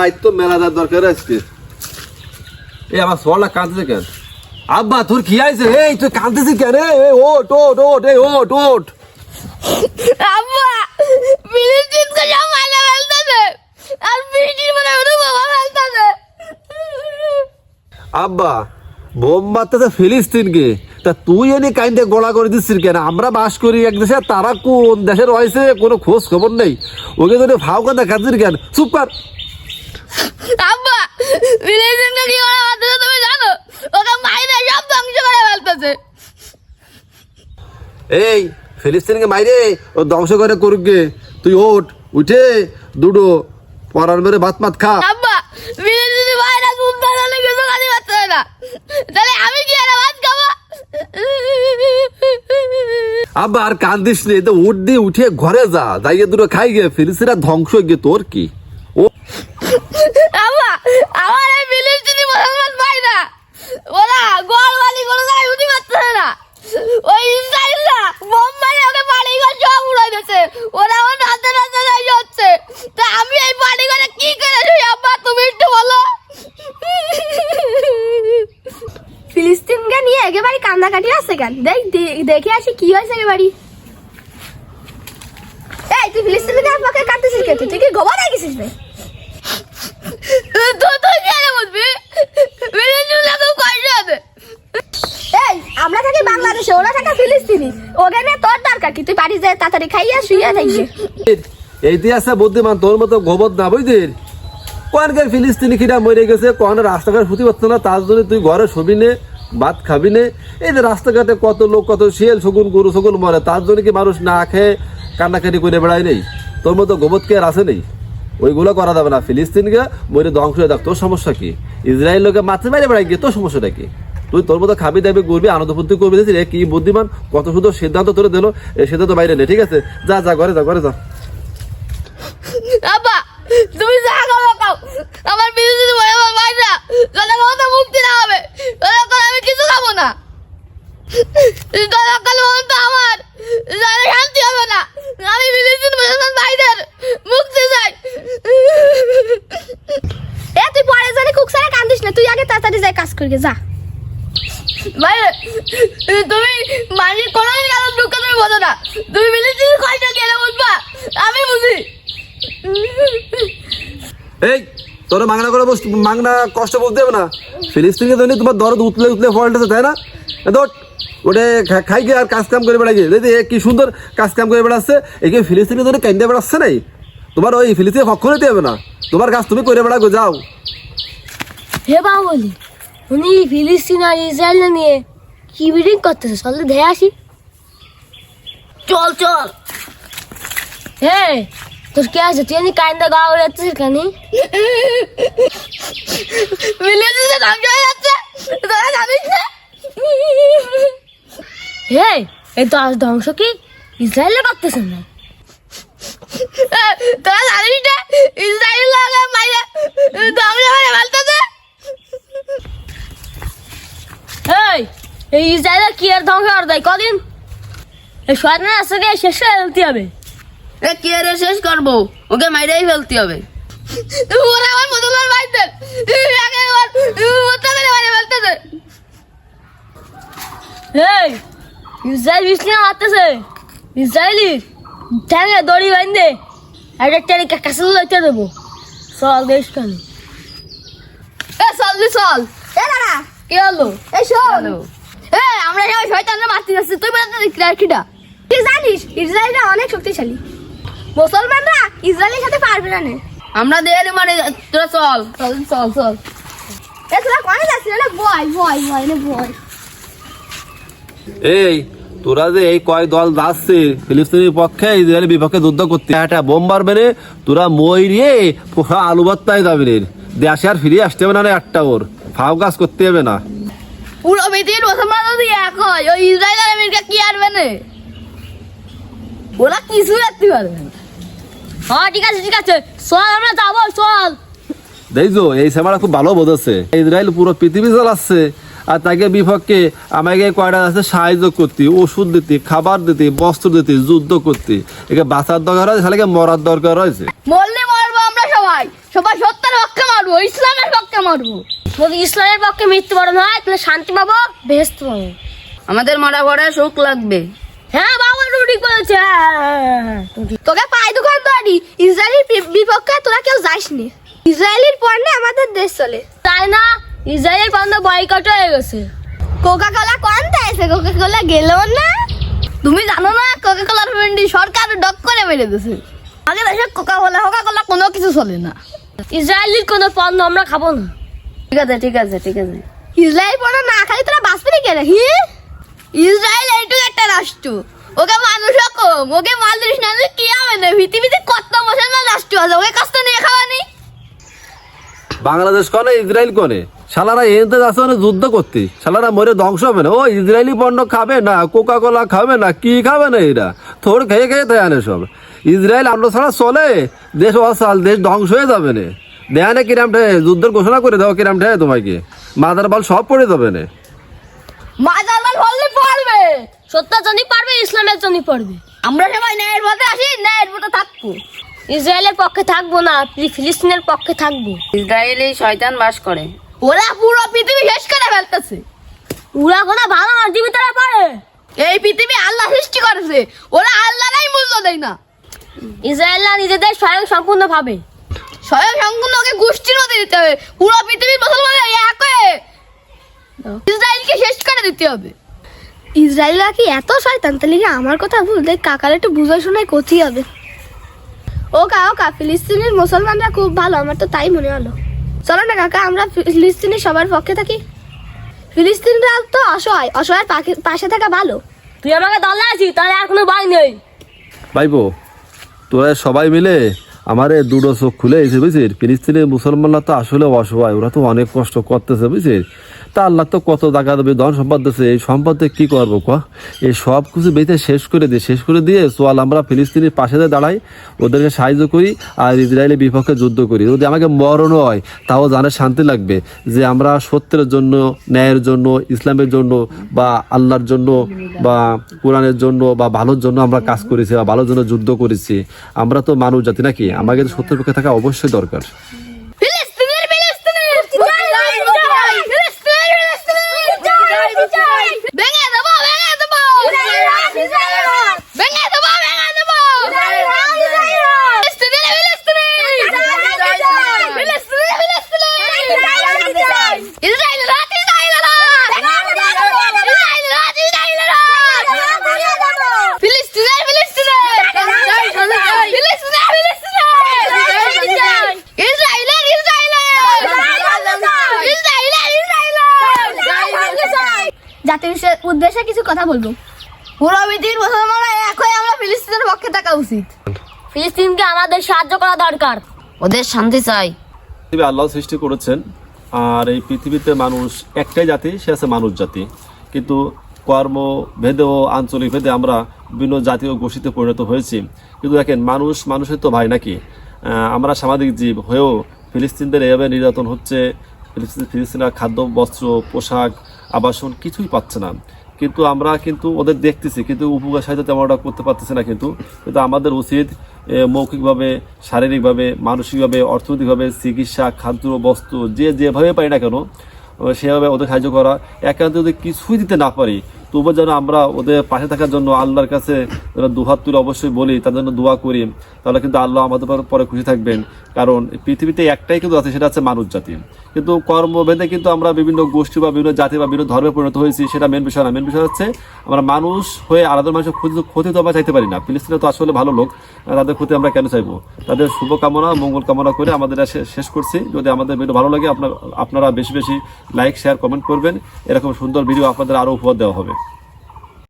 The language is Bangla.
আজ তো মেলাদার দরকার আজকে। এই আমার সরলা কাঁদতেছে কেন? আব্বা তোর কি আছে? এই তুই কাঁদতেছিস কেন? ওট ওট ওট এই ওট ওট। আব্বা ফিলিস্তিনকে সব মাইনে ফেলতেছে আর বৃষ্টির মনে ওদের বাবা ফেলতেছে। আব্বা বোম মারতেছে ফিলিস্তিনকে, তা তুই এনে কাইন্দে গোলা করে দিচ্ছিস কেন? আমরা বাস করি এক দেশে, তারা কোন দেশের রয়েছে কোনো খোঁজ খবর নেই। ওকে যদি ফাও কান্দা কাঁদছিস কেন? চুপ কর। আব্বা ফিলিস্তিনকে কি করে মারতেছে তুমি জানো? ওকে মাইনে সব ধ্বংস করে ফেলতেছে। এই ফিলিস্তিনকে মাইরে ও ধ্বংস করে করুক গে, তুই ওঠ, উঠে দুটো পরার মেরে ভাত মাত খা। আব্বা ফিলিস্তিন ভাইরা সুলতান হলে কিছু কাজে পাচ্ছে না, তাহলে আমি কি আর ভাত খাবো? আব্বা আর কান্দিস নে, তো উঠ দিয়ে উঠে ঘরে যা, যাইয়ে দুটো খাই গে, ফিলিস্তিনরা ধ্বংস হয়ে গে। তোর কি ও আব্বা আমার এই ফিলিস্তিনি মুসলমান ভাইরা ওরা গোয়ালবাড়ি কোনো জায়গায় উঠি পাচ্ছে না। ওই ইসরায়েলরা বোম মারে ওকে বাড়ি ঘর সব উড়াই দিয়েছে। ওরা আমার রাতে রাতে যাই হচ্ছে, তা আমি এই বাড়ি ঘরে কি করেছি আব্বা তুমি একটু বলো। ফিলিস্তিনকে নিয়ে একেবারে কান্দাকাটি আসছে কেন? দেখে আসি কি হয়েছে একেবারে। এই তুই ফিলিস্তিনকে আমাকে কাঁদতেছিস কেন? তুই কি গোবা দেখেছিস রে? আমরা থাকি বাংলাদেশে, ওরা থাকে ফিলিস্তিনি। ওখানে তোর দরকার কি? তুই বাড়ি যায় তাড়াতাড়ি খাইয়া শুয়ে থাকবি। এই দিয়ে আছে বুদ্ধিমান, তোর মতো গোবর না বুঝলি। কোনকে ফিলিস্তিনি খিটা মরে গেছে, কোন রাস্তাঘাট ফুটি পাচ্ছে না, তার জন্য তুই ঘরে ছবি নে, ভাত খাবি নে। এই যে রাস্তাঘাটে কত লোক, কত শিয়াল শগুন গরু শগুন মরে, তার জন্য কি মানুষ না খেয়ে কান্নাকাটি করে বেড়ায় নেই? তোর মতো গোবর কে আর আছে নেই? ওইগুলো করা যাবে না। ফিলিস্তিনকে মরে ধ্বংস হয়ে যাক, তোর সমস্যা কি? ইসরায়েল লোকে মাথা মেরে বেড়াই গিয়ে তোর সমস্যাটা কি? তুই তোর মতো খাবি দাবি করবি, আনন্দ ফুর্তি করবি। রে কি বুদ্ধিমান, কত সুন্দর সিদ্ধান্ত তোরে দিল, এই সিদ্ধান্ত বাইরে নে। ঠিক আছে, যা যা ঘরে যা, ঘরে যা। আব্বা তুমি যা খাও খাও, আমার ফিলিস্তিনি ভাইরা জনগণের মুক্তি না হবে তখন আমি কিছু খাবো না। আমার শান্তি হবে না। আমি ফিলিস্তিনি মুসলমান ভাইদের মুক্তি চাই। এ তুই পরে জানি কুকসারে কান্দিস না, তুই আগে তাড়াতাড়ি যাই কাজ করবি যা। ভাই তুমি মানে কোনোদিন কারণ দুঃখ তুমি বোঝো না। তুমি ফিলিস্তিনি কয়টা কেন বুঝবা? আমি বুঝি। এই তোর মাংনা করে মাংনা কষ্ট বলতে হবে না। ফিলিস্তিনকে তো তোমার দরদ উতলে উতলে ফলতেছে, তাই না? দর ওটা খাই গিয়ে আর কাজ কাম করে বেড়াই গিয়ে দেখি কি সুন্দর কাজ কাম করে বেড়াচ্ছে। একে ফিলিস্তিনি ধরে কেন্দ্রে বেড়াচ্ছে নাই। তোমার ওই ফিলিস্তিনি পক্ষ নিতে হবে না, তোমার কাজ তুমি করে বেড়াগো, যাও। হে বাবা বলি উনি ফিলিস্তিন আর ইসরায়েল নিয়ে কি মিটিং করতেছে, চল দেখে আসি। চল চল। হে তোর কে আছে? তুই এমনি কাইন্দা গা করে যাচ্ছিস কেন? ফিলিস্তিনে ধ্বংস হয়ে যাচ্ছে, তোরা জানিস না? হে এই ধ্বংস কি ইসরায়েলে করতেছে না? তোরা জানিস না ইসরায়েল মাইরে ধ্বংস করে ফেলতেছে? এই ইসরায়েল কি আর ধ্বংস করে দেয় কদিন? এই স্বর্ণ রাস্তাকে শেষ করে ফেলতে হবে। কি আর শেষ করবো, ওকে মাইরেই ফেলতে হবে। ওরা আমার মুসলমান ভাইদের ফেলতেছে। এই ইসরায়েল বিষ্ণু মারতেছে, ইসরায়েলি ঠ্যাঙে দড়ি বাঁধে একটা টেনে কাছে লইতে দেবো। চল দেশ কেন? চল চল। এ দাঁড়া, কি হলো? এই শোন, আমরা সবাই শয়তানরা মারতে যাচ্ছি, তুই কিটা তুই জানিস ইসরায়েলরা অনেক শক্তিশালী। মুসলমানরা ইসরায়েলের সাথে পারবে না। আমরা দেয়ালে মানে তোরা চল চল চল চল। এ তোরা কোনে যাচ্ছিস? না ভয় ভয় ভয় না ভয়। এই তোরা যে এই কয় দল যাচ্ছে ফিলিস্তিনের পক্ষে ইসরায়েলের বিপক্ষে যুদ্ধ করতে, একটা বোম মারবে রে, তোরা মই রে পোখা আলু ভর্তায় যাবে রে, দেশে আর ফিরে আসতে হবে না। একটা ওর ফাও কাজ করতে হবে না। পুরো পৃথিবীর মুসলমান যদি এক হয়, ওই ইসরায়েল আর আমেরিকা কি আরবে না? ওরা কিছু রাখতে পারবে না। হ্যাঁ ঠিক আছে ঠিক আছে, চল আমরা যাবো চল। দেখছো এই সেমারা খুব ভালো বোঝাচ্ছে, ইসরায়েল পুরো পৃথিবী চালাচ্ছে, আর তাকে বিপক্ষে আমাকে কয়টা আছে সাহায্য করতে, ওষুধ দিতে, খাবার দিতে, বস্ত্র দিতে, যুদ্ধ করতে। একে বাঁচার দরকার হয়েছে, তাহলে মরার দরকার হয়েছে। মরলে মরবো আমরা সবাই, সবাই সত্যের পক্ষে মরবো, ইসলামের পক্ষে মরবো। যদি ইসলামের পক্ষে মৃত্যুবরণ হয় তাহলে শান্তি পাবো, বেহেশত পাবো। আমাদের মরা পরে সুখ লাগবে। হ্যাঁ বাবা, তুমি ঠিক বলেছে। তোকে পাই দোকান দাঁড়ি, ইসরায়েলের বিপক্ষে তোরা কেউ যাসনি। ইসরায়েলের পণ্যে আমাদের দেশ চলে, তাই না? ইসরায়েলের পণ্য বয়কট হয়ে গেছে। কোকা কোলা কোন দেশে কোকা কোলা গেল না? তুমি জানো না কোকা কোলার ভেন্ডি সরকার ডক করে মেরে দিয়েছে। আগে দেশে কোকা কোলা কোনো কিছু চলে না। ইসরায়েলের কোনো পণ্য আমরা খাবো না। ঠিক আছে ঠিক আছে ঠিক আছে। ইসরায়েল পণ্য না খালি তোরা বাঁচবি কেন? ইসরায়েল এইটুকু একটা রাষ্ট্র, ওকে মানুষও কম, ওকে মানুষ না কি হবে না? পৃথিবীতে কত মুসলমান রাষ্ট্র আছে, ওকে কষ্ট নিয়ে খাওয়ানি। বাংলাদেশ কনে ইসরায়েল কনে, শালারা এনতে যাচ্ছে মানে যুদ্ধ করতে, শালারা মরে ধ্বংস হবে না। ও ইসরায়েলি পণ্য খাবে না, কোকা কোলা খাবে না, কি খাবে না? এরা থোড় খেয়ে খেয়ে তাই আনে সব। ইসরায়েল আন্ড ছাড়া চলে, দেশ অসাল, দেশ ধ্বংস হয়ে যাবে না। দেয়া না কিরাম ঠে যুদ্ধের ঘোষণা করে দাও, কিরাম ঠে তোমাকে মাদার বল সব পড়ে যাবে না। মাজার মাল বললে পড়বে, সত্যের জন্য পারবে, ইসলামের জন্য পড়বে। আমরা সবাই ন্যায়ের পথে আসি, ন্যায়ের পথে থাকবো। ইসরায়েলের পক্ষে থাকবো না, ফিলিস্তিনের পক্ষে থাকবো। ইসরায়েলে শয়তান বাস করে। ওরা পুরো পৃথিবী শেষ করে ফেলতেছে। ওরা কোনো ভালো না, জীবিতরা পারে। এই পৃথিবী আল্লাহ সৃষ্টি করেছে, ওরা আল্লাহরাই মূল্য দেয় না। ইসরায়েলরা নিজেদের স্বয়ং সম্পূর্ণ ভাবে। স্বয়ং সম্পূর্ণ ওকে গোষ্ঠীর মধ্যে দিতে হবে। পুরো পৃথিবীর মুসলমান এক হয়ে ইসরায়েলকে শেষ করে দিতে হবে। ইসরায়েলরা কি এত শয়তান? তাহলে কি আমার কথা ভুল? দেখ কাকার একটু বুঝাই শোনায় করতেই হবে। ও কাকা, ফিলিস্তিনের মুসলমানরা খুব ভালো, আমার তো তাই মনে হলো। চলো না কাকা, আমরা ফিলিস্তিনের সবার পক্ষে থাকি। ফিলিস্তিনরা তো অসহায়, অসহায় পাশে থাকা ভালো। তুই আমাকে দলে আছিস, তাহলে আর কোনো ভয় নেই। ভাইবো, তোরা সবাই মিলে আমার দুটো চোখ খুলে এসে বুঝছিস, ফিলিস্তিনের মুসলমানরা তো আসলে অসহায়, ওরা তো অনেক কষ্ট করতেছে বুঝছিস। তা আল্লাহ তো কত টাকা দেবে, ধন সম্পদ দিচ্ছে, এই সম্পদে কি করবো ক? এই সব কিছু বেঁচে শেষ করে দিয়ে চল আমরা ফিলিস্তিনের পাশে দাঁড়াই, ওদেরকে সাহায্য করি আর ইসরায়েলের বিপক্ষে যুদ্ধ করি। যদি আমাকে মরণ হয় তাও জানে শান্তি লাগবে যে আমরা সত্যের জন্য, ন্যায়ের জন্য, ইসলামের জন্য বা আল্লাহর জন্য বা কোরআনের জন্য বা ভালোর জন্য আমরা কাজ করেছি বা ভালোর জন্য যুদ্ধ করেছি। আমরা তো মানুষ জাতি নাকি, আমাকে সত্যের পক্ষে থাকা অবশ্যই দরকার। জাতির উদ্দেশ্যে কিছু কথা বলবো। পুরো পৃথিবীর মুসলমানরা এক হয়ে আমরা ফিলিস্তিনের পক্ষে থাকা উচিত। ফিলিস্তিনকে আমাদের সাহায্য করা দরকার। ওদের শান্তি চাই। পৃথিবী আল্লাহ সৃষ্টি করেছেন, আর এই পৃথিবীতে মানুষ একটাই জাতি, সে আছে মানুষ জাতি। কিন্তু কর্ম ভেদে ও আঞ্চলিক ভেদে আমরা বিভিন্ন জাতীয় গোষ্ঠীতে পরিণত হয়েছি। কিন্তু দেখেন, মানুষের তো ভাই নাকি। আমরা সামাজিক জীব হয়েও ফিলিস্তিনদের এভাবে নির্যাতন হচ্ছে। ফিলিস্তিনের খাদ্য, বস্ত্র, পোশাক, আবাসন কিছুই পাচ্ছে না। কিন্তু আমরা ওদের দেখতেছি, কিন্তু উপকার সাহিত্য তেমন ওটা করতে পারতেছি না। কিন্তু আমাদের উচিত মৌখিকভাবে, শারীরিকভাবে, মানসিকভাবে, অর্থনৈতিকভাবে, চিকিৎসা, খাদ্য, বস্ত্র যেভাবে পারি না কেন সেভাবে ওদের সাহায্য করা। একান্ত যদি কিছুই দিতে না পারি তবুও যেন আমরা ওদের পাশে থাকার জন্য আল্লাহর কাছে দুহাত তুলে অবশ্যই বলি, তার জন্য দোয়া করি। তাহলে কিন্তু আল্লাহ আমাদের পরে খুশি থাকবেন। কারণ পৃথিবীতে একটাই কিন্তু আছে, সেটা হচ্ছে মানুষ জাতি। কিন্তু কর্মভেদে কিন্তু আমরা বিভিন্ন গোষ্ঠী বা বিভিন্ন জাতি বা বিভিন্ন ধর্মে পরিণত হয়েছি, সেটা মেন বিষয় না। মেন বিষয় হচ্ছে আমরা মানুষ হয়ে আলাদা মানুষের ক্ষতি তো আমরা চাইতে পারি না। ফিলিস্তিনে তো আসলে ভালো লোক, তাদের ক্ষতি আমরা কেন চাইবো? তাদের শুভকামনা, মঙ্গল কামনা করে আমাদের শেষ করছি। যদি আমাদের ভিডিও ভালো লাগে আপনারা বেশি বেশি লাইক, শেয়ার, কমেন্ট করবেন। এরকম সুন্দর ভিডিও আপনাদের আরও উপহার দেওয়া হবে।